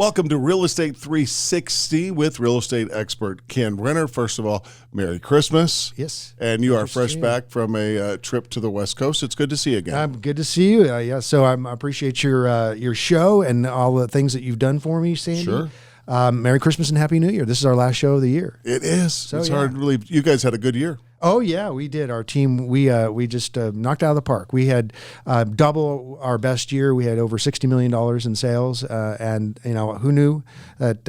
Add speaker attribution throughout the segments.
Speaker 1: Welcome to Real Estate 360 with real estate expert Kenn Renner. First of all, Merry Christmas.
Speaker 2: Yes.
Speaker 1: And you are fresh back from a trip to the West Coast. It's good to see you again.
Speaker 2: Good to see you. Yeah. So I appreciate your show and all the things that you've done for me, Sandy.
Speaker 1: Sure.
Speaker 2: Merry Christmas and Happy New Year. This is our last show of the year.
Speaker 1: It is. So, it's hard to believe. You guys had a good year.
Speaker 2: Oh yeah, we did. Our team, we just knocked it out of the park. We had double our best year. We had over $60 million in sales, and who knew that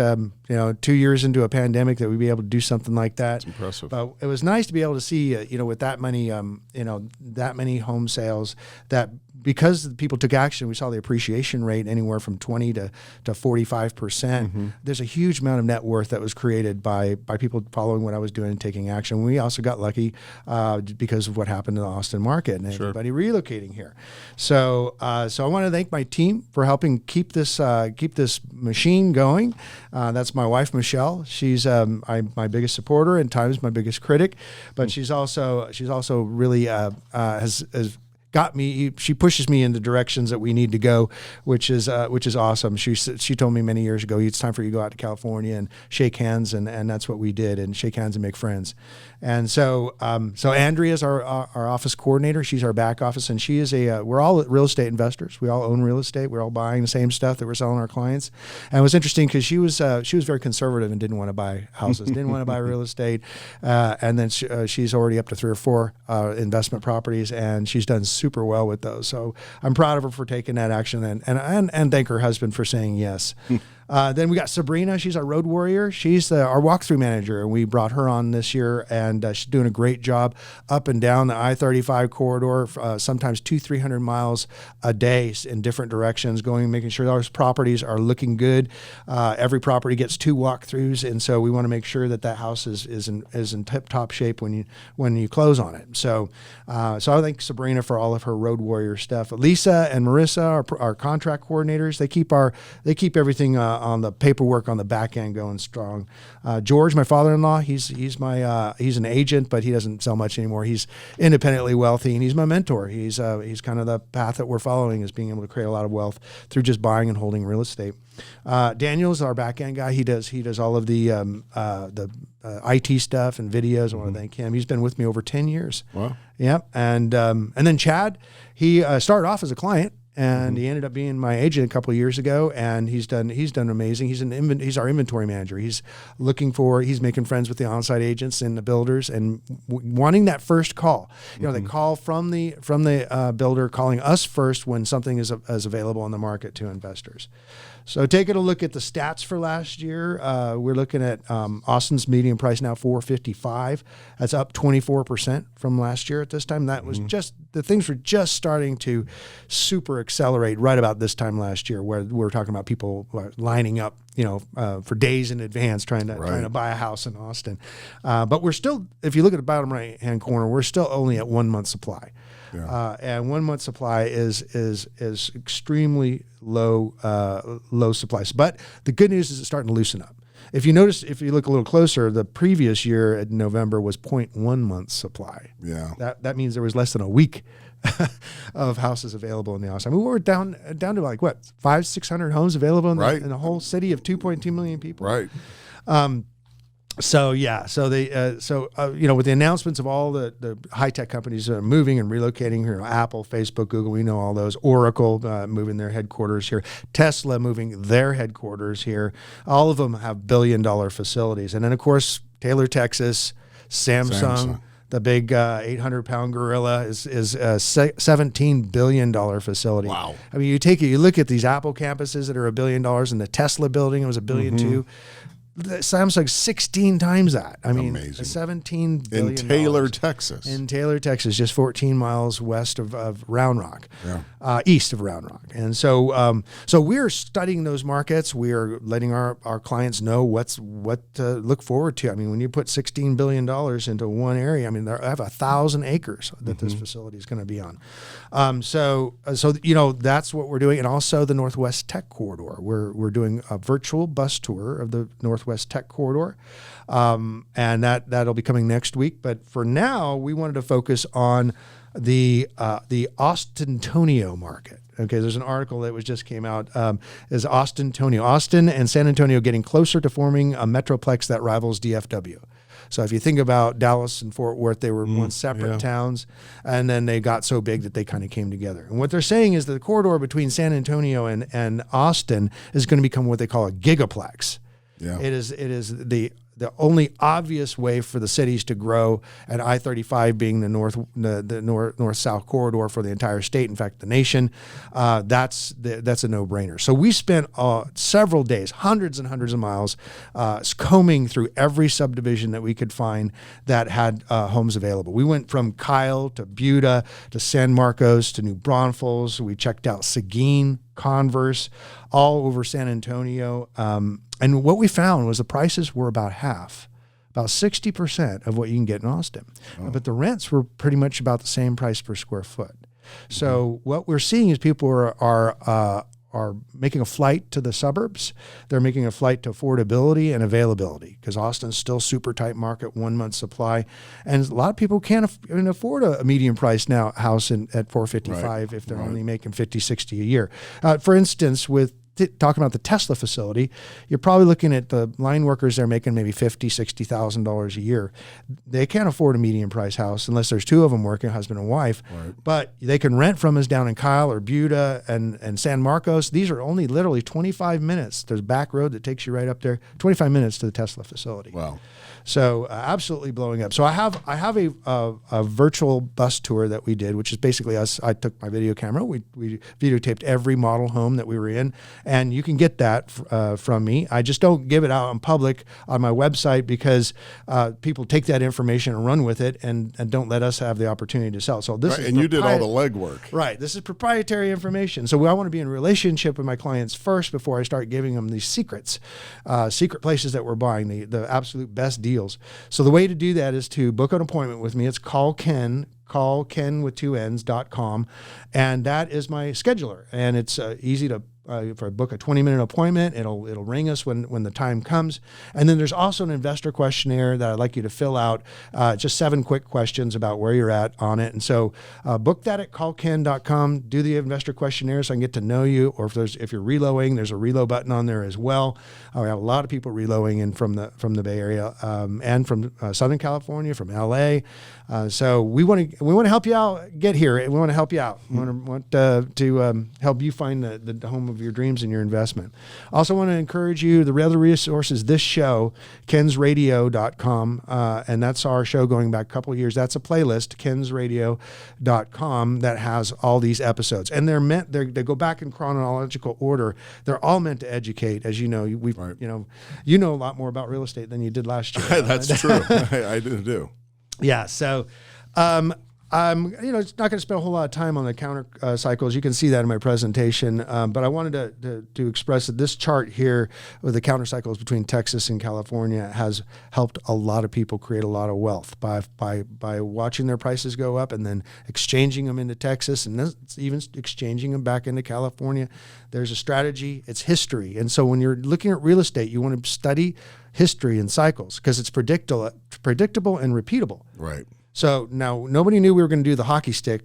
Speaker 2: 2 years into a pandemic that we'd be able to do something like that.
Speaker 1: It's impressive.
Speaker 2: But it was nice to be able to see with that many that many home sales, that because people took action, we saw the appreciation rate anywhere from 20 to 45%. Mm-hmm. There's a huge amount of net worth that was created by people following what I was doing and taking action. We also got lucky because of what happened in the Austin market and everybody relocating here. So I want to thank my team for helping keep this machine going. That's my wife, Michelle. She's my biggest supporter and times my biggest critic, but she's also really has got me. She pushes me in the directions that we need to go, which is awesome. She told me many years ago, it's time for you to go out to California and shake hands, and that's what we did, and shake hands and make friends. And so Andrea's our office coordinator. She's our back office, and she is we're all real estate investors. We all own real estate. We're all buying the same stuff that we're selling our clients. And it was interesting because she was very conservative and didn't want to buy houses, didn't want to buy real estate, and then she's already up to 3 or 4 investment properties, and she's done super well with those. So I'm proud of her for taking that action, and thank her husband for saying yes. Then we got Sabrina. She's our road warrior. She's our walkthrough manager, and we brought her on this year, and she's doing a great job up and down the I-35 corridor, sometimes 200-300 miles a day in different directions, making sure those properties are looking good. Every property gets 2 walkthroughs, and so we want to make sure that house is in tip-top shape when you close on it. So I thank Sabrina for all of her road warrior stuff. Lisa and Marissa, our contract coordinators, they keep everything on the paperwork on the back end going strong. George, my father-in-law, he's an agent, but he doesn't sell much anymore. He's independently wealthy, and he's my mentor. He's kind of the path that we're following, is being able to create a lot of wealth through just buying and holding real estate. Daniel's our back end guy. He does all of the IT stuff and videos. I want to thank him. He's been with me over 10 years. Wow. Yep. And then Chad, he started off as a client, and he ended up being my agent a couple of years ago, and he's done amazing. He's our inventory manager. He's making friends with the on-site agents and the builders, and wanting that first call. They call from the builder, calling us first when something is available on the market to investors. So taking a look at the stats for last year, we're looking at Austin's median price now $455. That's up 24% from last year at this time. That was things were just starting to super accelerate right about this time last year, where we're talking about people lining up, for days in advance trying to buy a house in Austin. But we're still, if you look at the bottom right hand corner, we're still only at 1 month supply. Yeah. And 1 month supply is extremely low supplies. But the good news is it's starting to loosen up. If you look a little closer, the previous year in November was 0.1 month supply. Yeah. That means there was less than a week of houses available in the Austin. I mean, we're down to like what, 500-600 homes available in a whole city of 2.2 million people.
Speaker 1: Right.
Speaker 2: With the announcements of all the high-tech companies that are moving and relocating, Apple, Facebook, Google, we know all those, Oracle moving their headquarters here, Tesla moving their headquarters here, all of them have billion-dollar facilities. And then, of course, Taylor, Texas, Samsung. The big 800-pound gorilla is a $17 billion facility. Wow! I mean, you look at these Apple campuses that are $1 billion, and the Tesla building, it was $1 billion too. Samsung's 16 times that. I mean,
Speaker 1: amazing.
Speaker 2: $17 billion.
Speaker 1: In Taylor, Texas.
Speaker 2: In Taylor, Texas, just 14 miles west of Round Rock, east of Round Rock. And so we're studying those markets. We are letting our clients know what to look forward to. I mean, when you put $16 billion into one area, I mean, I have 1,000 acres that this facility is going to be on. So that's what we're doing. And also the Northwest Tech Corridor. We're doing a virtual bus tour of the Northwest Tech Corridor. And that'll be coming next week. But for now, we wanted to focus on the Austintonio market. Okay, there's an article that just came out. Is Austin and San Antonio getting closer to forming a metroplex that rivals DFW? So if you think about Dallas and Fort Worth, they were once separate towns, and then they got so big that they kind of came together. And what they're saying is that the corridor between San Antonio and Austin is going to become what they call a gigaplex. Yeah. It is the only obvious way for the cities to grow, and I-35 being the north-south corridor for the entire state, in fact, the nation. That's a no-brainer. So we spent several days, hundreds and hundreds of miles, combing through every subdivision that we could find that had homes available. We went from Kyle to Buda to San Marcos to New Braunfels. We checked out Seguin, Converse, all over San Antonio. And what we found was the prices were about half, about 60% of what you can get in Austin. Oh. But the rents were pretty much about the same price per square foot. So what we're seeing is people are making a flight to the suburbs. They're making a flight to affordability and availability, because Austin's still super tight market, 1 month supply. And a lot of people can't afford a medium price now house at $455 if they're only making $50, $60 a year. For instance, with talking about the Tesla facility, you're probably looking at the line workers there making maybe $50,000, $60,000 a year. They can't afford a medium price house unless there's two of them working, husband and wife. Right. But they can rent from us down in Kyle or Buda and San Marcos. These are only literally 25 minutes. There's a back road that takes you right up there, 25 minutes to the Tesla facility. Wow. So absolutely blowing up. So I have a virtual bus tour that we did, which is basically us. I took my video camera. We videotaped every model home that we were in, and you can get that from me. I just don't give it out in public on my website because people take that information and run with it and don't let us have the opportunity to sell. So this is
Speaker 1: you did all the legwork.
Speaker 2: Right. This is proprietary information. So I want to be in a relationship with my clients first before I start giving them these secret places that we're buying, the absolute best deals. So the way to do that is to book an appointment with me. It's call Kenn with 2 N's.com. And that is my scheduler. And it's easy to if I book a 20-minute appointment, it'll ring us when the time comes. And then there's also an investor questionnaire that I'd like you to fill out, just 7 quick questions about where you're at on it. And so book that at callkenn.com, do the investor questionnaire so I can get to know you. Or if you're reloading, there's a reload button on there as well. We have a lot of people reloading in from the Bay Area and from Southern California, from LA. So we want to help you out. Get here. We want to help you out. We want to help you find the home of your dreams and your investment. Also want to encourage you, the other resources, this show, kennsradio.com, and that's our show going back a couple of years. That's a playlist, kennsradio.com, that has all these episodes. And they go back in chronological order. They're all meant to educate. As you know, you know a lot more about real estate than you did last year.
Speaker 1: That's true. I do.
Speaker 2: Yeah. So, it's not going to spend a whole lot of time on the counter cycles. You can see that in my presentation. But I wanted to express that this chart here with the counter cycles between Texas and California has helped a lot of people create a lot of wealth by watching their prices go up and then exchanging them into Texas and then even exchanging them back into California. There's a strategy. It's history. And so when you're looking at real estate, you want to study history and cycles because it's predictable and repeatable.
Speaker 1: Right.
Speaker 2: So now nobody knew we were going to do the hockey stick,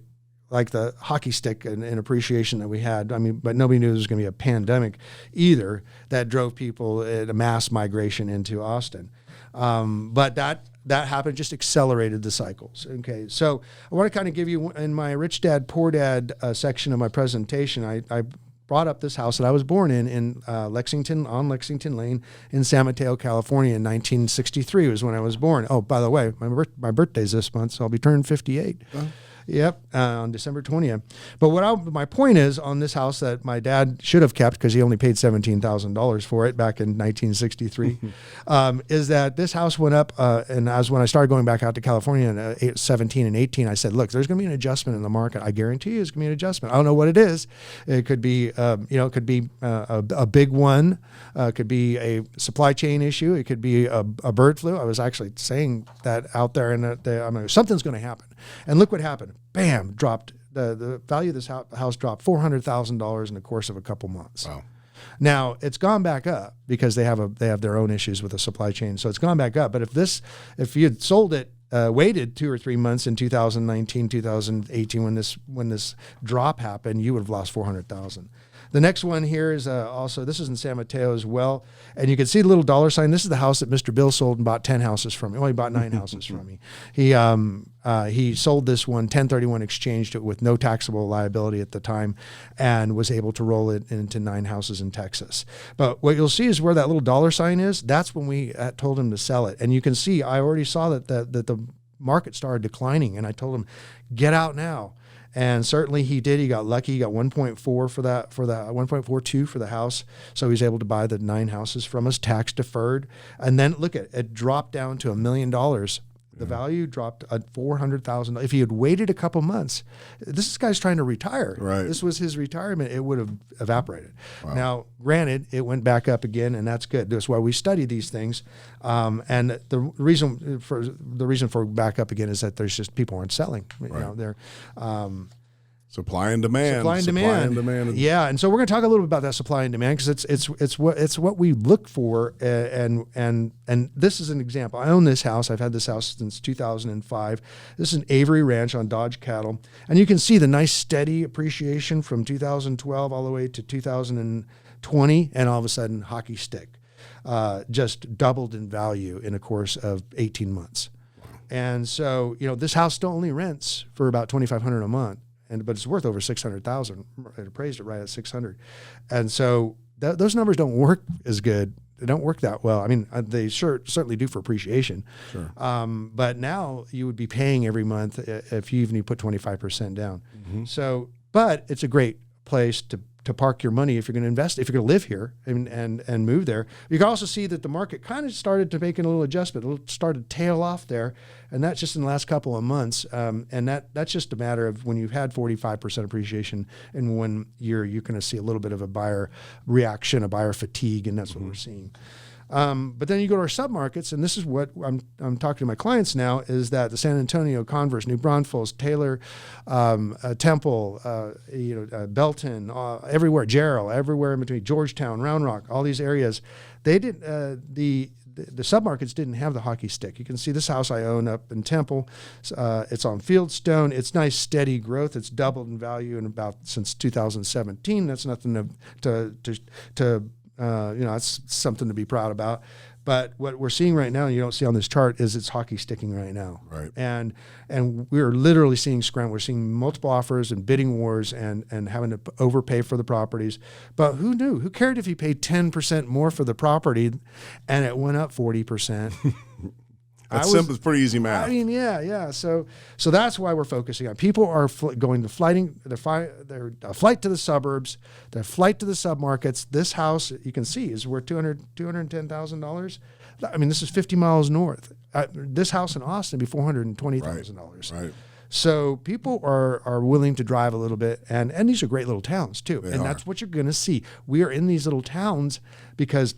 Speaker 2: like the hockey stick in appreciation that we had. I mean, but nobody knew there was going to be a pandemic either that drove people at a mass migration into Austin. But that happened, just accelerated the cycles. Okay, so I want to kind of give you, in my Rich Dad, Poor Dad section of my presentation, I brought up this house that I was born in Lexington Lane in San Mateo, California in 1963 was when I was born. Oh, by the way, my birthday's this month, so I'll be turning 58. Oh. Yep, on December 20th. But my point is on this house that my dad should have kept because he only paid $17,000 for it back in 1963, is that this house went up, and as when I started going back out to California in 17 and 18, I said, look, there's going to be an adjustment in the market. I guarantee you there's going to be an adjustment. I don't know what it is. It could be, a big one. It could be a supply chain issue. It could be a bird flu. I was actually saying that out there, and something's going to happen. And look what happened. Bam, dropped the value of this house dropped $400,000 in the course of a couple months. Wow. Now it's gone back up because they have their own issues with the supply chain, so it's gone back up. But if you had sold it waited 2 or 3 months in 2019, 2018 when this drop happened, you would have lost $400,000. The next one here is also, this is in San Mateo as well. And you can see the little dollar sign. This is the house that Mr. Bill sold and bought 10 houses from me. Well, he bought 9 houses from me. He sold this one, 1031 exchanged it with no taxable liability at the time, and was able to roll it into 9 houses in Texas. But what you'll see is where that little dollar sign is. That's when we told him to sell it. And you can see, I already saw that the market started declining, and I told him, get out now. And certainly he did. He got lucky. He got 1.4 for that 1.42 for the house. So he's able to buy the 9 houses from us, tax deferred. And then look at it, dropped down to $1 million. The value dropped at $400,000. If he had waited a couple months, this guy's trying to retire.
Speaker 1: Right.
Speaker 2: This was his retirement. It would have evaporated.
Speaker 1: Wow.
Speaker 2: Now, granted, it went back up again, and that's good. That's why we study these things. And the reason for back up again is that there's just people aren't selling. You know, they're
Speaker 1: supply and demand.
Speaker 2: Supply and demand. Yeah, and so we're going to talk a little bit about that supply and demand, because it's what we look for, and this is an example. I own this house. I've had this house since 2005. This is an Avery Ranch on Dodge Cattle, and you can see the nice steady appreciation from 2012 all the way to 2020, and all of a sudden hockey stick, just doubled in value in a course of 18 months. And so, you know, this house still only rents for about $2,500 a month. But it's worth over $600,000. It appraised it right at $600,000, and so those numbers don't work as good. They don't work that well. I mean, they certainly do for appreciation.
Speaker 1: Sure.
Speaker 2: But now you would be paying every month if you put 25% down. Mm-hmm. So, but it's a great place to park your money if you're going to invest, if you're going to live here and move there. You can also see that the market kind of started to make a little adjustment. It started to tail off there, and that's just in the last couple of months. And that's just a matter of when you've had 45% appreciation in 1 year, you're going to see a little bit of a buyer reaction, a buyer fatigue, and that's what we're seeing. But then you go to our submarkets, and this is what I'm talking to my clients now, is that the San Antonio, Converse, New Braunfels, Taylor, Temple, Belton, everywhere, Jarrell, everywhere in between, Georgetown, Round Rock, all these areas, they didn't, the submarkets didn't have the hockey stick. You can see this house I own up in Temple. It's on Fieldstone. It's nice, steady growth. It's doubled in value since 2017. That's nothing that's something to be proud about. But what we're seeing right now, and you don't see on this chart, is it's hockey sticking right now.
Speaker 1: Right.
Speaker 2: And we're literally seeing scramble. We're seeing multiple offers and bidding wars and having to overpay for the properties. But who knew? Who cared if you paid 10% more for the property and it went up 40%?
Speaker 1: That's simple. It's pretty easy math.
Speaker 2: I mean, yeah. So that's why we're focusing on. People are going to flight to the suburbs, their flight to the submarkets. This house, you can see, is worth $210,000. I mean, this is 50 miles north. This house in Austin would be $420,000.
Speaker 1: Right.
Speaker 2: So people are willing to drive a little bit, and these are great little towns too. That's what you're going to see. We are in these little towns because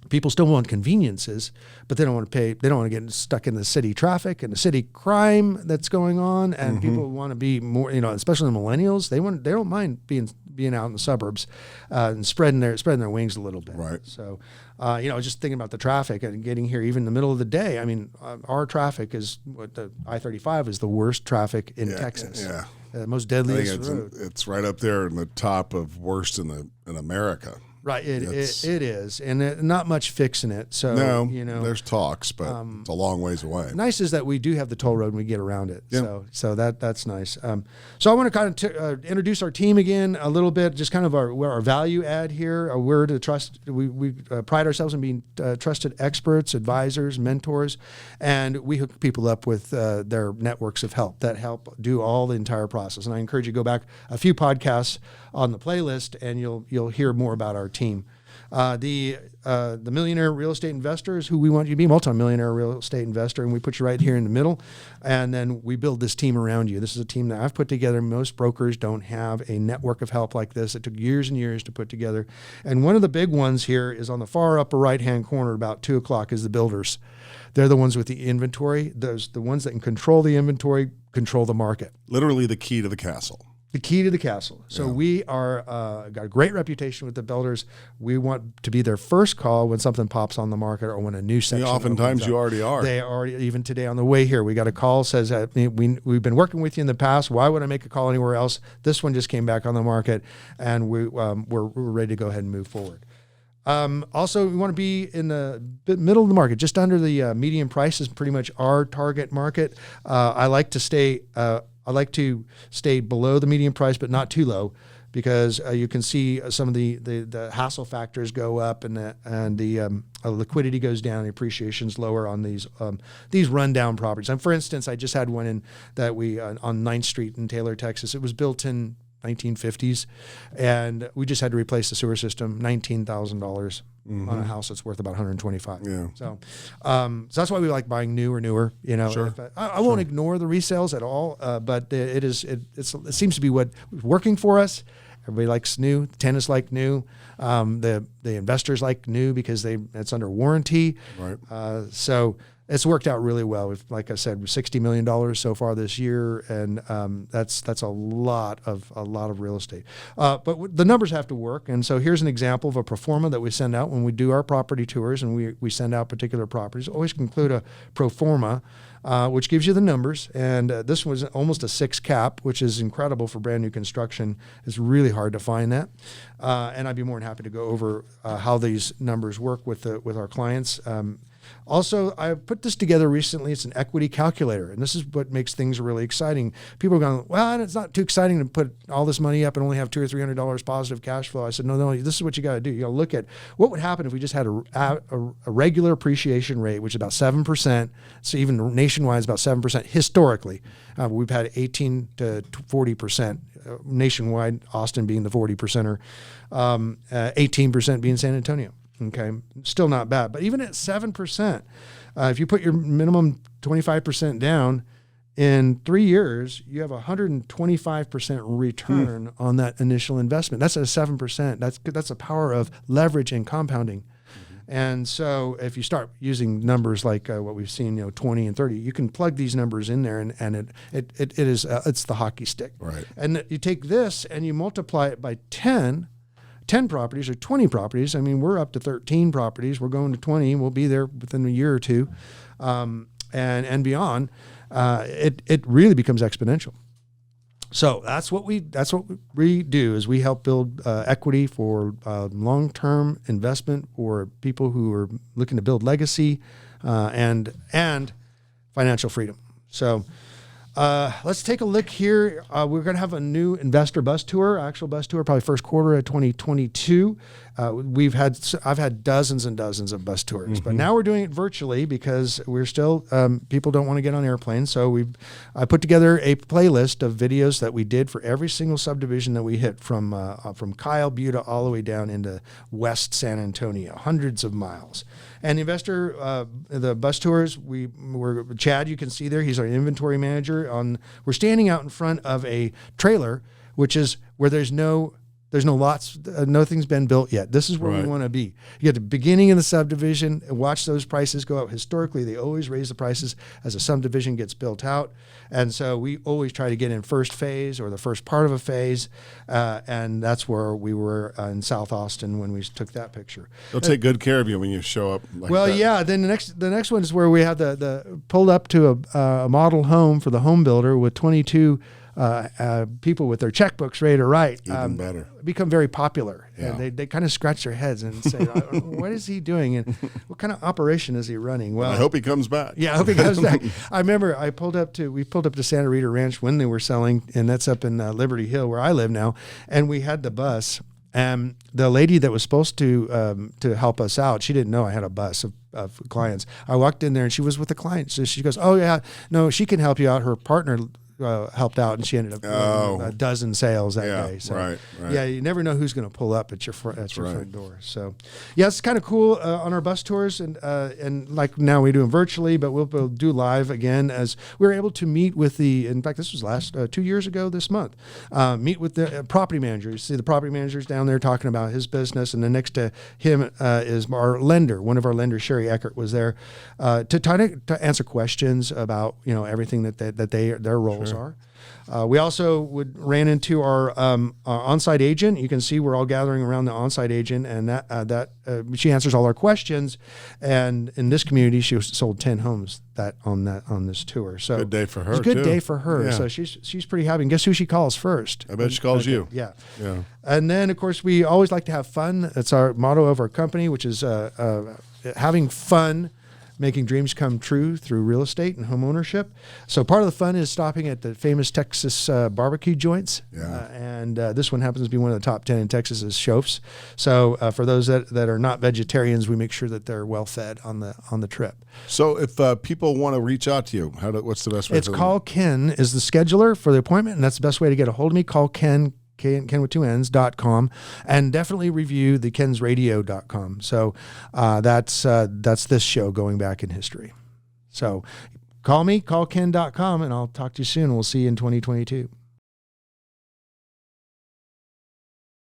Speaker 2: people still want conveniences, but they don't want to pay. They don't want to get stuck in the city traffic and the city crime that's going on. And people want to be more, especially the millennials. They don't mind being out in the suburbs and spreading their wings a little bit.
Speaker 1: Right.
Speaker 2: So, just thinking about the traffic and getting here even in the middle of the day. I mean, our traffic is the I-35 is the worst traffic in Texas.
Speaker 1: Yeah.
Speaker 2: Most deadliest road.
Speaker 1: It's right up there in the top of worst in America.
Speaker 2: Right, it is, and not much fixing it. So
Speaker 1: there's talks, but it's a long ways away.
Speaker 2: Nice is that we do have the toll road and we get around it. Yeah. So that's nice. So I want to kind of introduce our team again a little bit, just kind of our value add here. We're to trust. We pride ourselves in being trusted experts, advisors, mentors, and we hook people up with their networks of help that help do all the entire process. And I encourage you to go back a few podcasts on the playlist, and you'll hear more about our team. The millionaire real estate investor is who we want you to be, multi-millionaire real estate investor, and we put you right here in the middle, and then we build this team around you. This is a team that I've put together. Most brokers don't have a network of help like this. It took years and years to put together, and one of the big ones here is on the far upper right-hand corner about 2 o'clock is the builders. They're the ones with the inventory. Those the ones that can control the inventory, control the market.
Speaker 1: Literally the key to the castle.
Speaker 2: the key to the castle. So we are got a great reputation with the builders. We want to be their first call when something pops on the market or when a new section.
Speaker 1: Oftentimes you already are.
Speaker 2: They already, even today on the way here, we got a call says we've been working with you in the past. Why would I make a call anywhere else? This one just came back on the market, and we're ready to go ahead and move forward. Also, we want to be in the middle of the market, just under the median price is pretty much our target market. I like to stay below the median price, but not too low, because you can see some of the hassle factors go up, and the liquidity goes down, the appreciation's lower on these rundown properties. And for instance, I just had one on 9th Street in Taylor, Texas. It was built in 1950s, and we just had to replace the sewer system. $19,000 on a house that's worth about $125.
Speaker 1: Yeah.
Speaker 2: So that's why we like buying new or newer.
Speaker 1: Sure.
Speaker 2: I won't ignore the resales at all, but it seems to be what was working for us. Everybody likes new. The tenants like new. The investors like new because it's under warranty.
Speaker 1: Right.
Speaker 2: So it's worked out really well. We've, like I said, $60 million so far this year, and that's a lot of real estate. But the numbers have to work, and so here's an example of a pro forma that we send out when we do our property tours, and we send out particular properties. Always include a pro forma, which gives you the numbers. And this was almost a 6 cap, which is incredible for brand new construction. It's really hard to find that, and I'd be more than happy to go over how these numbers work with our clients. Also, I put this together recently. It's an equity calculator, and this is what makes things really exciting. People are going, well, it's not too exciting to put all this money up and only have $200 or $300 positive cash flow. I said, no, this is what you got to do. You got to look at what would happen if we just had a regular appreciation rate, which is about 7%. So even nationwide is about 7% historically. We've had 18 to 40% nationwide, Austin being the 40%er, 18% being San Antonio. Okay, still not bad. But even at 7%, if you put your minimum 25% down, in 3 years, you have 125% return on that initial investment. That's at 7%. That's the power of leverage and compounding. And so if you start using numbers like what we've seen, 20 and 30, you can plug these numbers in there, and it is it's the hockey stick.
Speaker 1: Right.
Speaker 2: And you take this and you multiply it by 10 properties or 20 properties. I mean, we're up to 13 properties. We're going to 20. We'll be there within a year or two, and beyond. It really becomes exponential. So that's what we do is we help build equity for long-term investment for people who are looking to build legacy and financial freedom. So let's take a look here. We're going to have a new investor bus tour, actual bus tour, probably first quarter of 2022. I've had dozens and dozens of bus tours, but now we're doing it virtually because we're still people don't want to get on airplanes. So I put together a playlist of videos that we did for every single subdivision that we hit from Kyle Butte all the way down into West San Antonio, hundreds of miles. And the bus tours, we're Chad, you can see there, he's our inventory manager. We're standing out in front of a trailer, which is where there's no lots, nothing's been built yet. This is where we want to be. You get the beginning of the subdivision, watch those prices go up. Historically, they always raise the prices as a subdivision gets built out. And so we always try to get in first phase or the first part of a phase. And that's where we were in South Austin when we took that picture.
Speaker 1: They'll take good care of you when you show up like
Speaker 2: that. Yeah. Then the next one is where we have the pulled up to a model home for the home builder with 22 people with their checkbooks ready to write.
Speaker 1: Even better.
Speaker 2: Become very popular.
Speaker 1: Yeah.
Speaker 2: And they kind of scratch their heads and say, what is he doing? And what kind of operation is he running? Well,
Speaker 1: I hope he comes back.
Speaker 2: Yeah, I hope he comes back. I remember we pulled up to Santa Rita Ranch when they were selling, and that's up in Liberty Hill where I live now. And we had the bus. And the lady that was supposed to help us out, she didn't know I had a bus of clients. I walked in there and she was with the client. So she goes, oh yeah, no, she can help you out. Her partner helped out, and she ended up a dozen sales that day. So,
Speaker 1: right.
Speaker 2: Yeah, you never know who's going to pull up at your front door. So, yeah, it's kind of cool on our bus tours, and like now we do them virtually, but we'll do live again as we were able to meet with in fact, this was last 2 years ago this month, meet with the property manager. You see the property managers down there talking about his business, and then next to him is our lender. One of our lenders, Sherry Eckert, was there to try to answer questions about everything that their roles. sales are. We also ran into our on-site agent. You can see we're all gathering around the on-site agent, and that she answers all our questions. And in this community, she sold 10 homes on this tour. So
Speaker 1: good day for her.
Speaker 2: It's a good
Speaker 1: too.
Speaker 2: day for her.
Speaker 1: Yeah.
Speaker 2: So she's pretty happy. And guess who she calls first?
Speaker 1: I bet she calls you.
Speaker 2: Yeah.
Speaker 1: Yeah.
Speaker 2: And then, of course, we always like to have fun. That's our motto of our company, which is having fun, making dreams come true through real estate and home ownership. So part of the fun is stopping at the famous Texas barbecue joints.
Speaker 1: Yeah.
Speaker 2: And this one happens to be one of the top 10 in Texas is Schoaf's. So for those that are not vegetarians, we make sure that they're well fed on the trip.
Speaker 1: So if people want to reach out to you, what's the best way?
Speaker 2: It's call Kenn is the scheduler for the appointment, and that's the best way to get a hold of me. Call Kenn. Kenn with 2 N's.com, and definitely review the kensradio.com. So that's this show going back in history. So call me, call Kenn.com, and I'll talk to you soon. We'll see you in 2022.